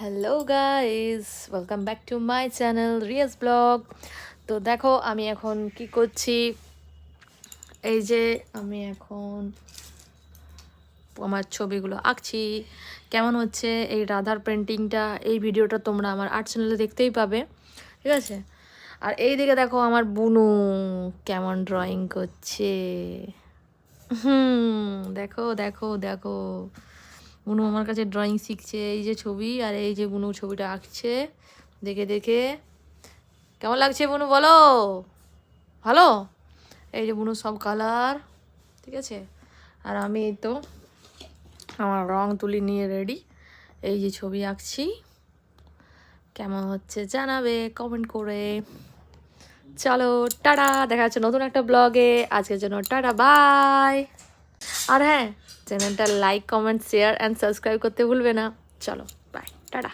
Hello guys, welcome back to my channel Riyaz blog. তো দেখো আমি এখন কি করছি। এই যে আমি এখন আমার ছবিগুলো আঁকছি। কেমন হচ্ছে এই রাধার পেন্টিংটা, এই ভিডিওটা তোমরা আমার আর্ট চ্যানেলে দেখতেই পাবে, ঠিক আছে। আর এই দিকে দেখো আমার বুনু কেমন ড্রয়িং করছে। দেখো দেখো দেখো, বুনু আমার কাছে ড্রয়িং শিখছে। এই যে ছবি, আর এই যে বুনু ছবিটা আঁকছে দেখে দেখে। কেমন লাগছে বুনু বলো? ভালো? এই যে বুনু সব কালার, ঠিক আছে। আর আমি এই তো আমার রং তুলি নিয়ে রেডি, এই যে ছবি আঁকছি। কেমন হচ্ছে জানাবে কমেন্ট করে। চলো টাটা, দেখা যাচ্ছে নতুন একটা ব্লগে। আজকের জন্য টাটা, বাই। আর হ্যাঁ, চ্যানেলটা like, comment, share and subscribe করতে ভুলবে না। চলো বাই, টাটা।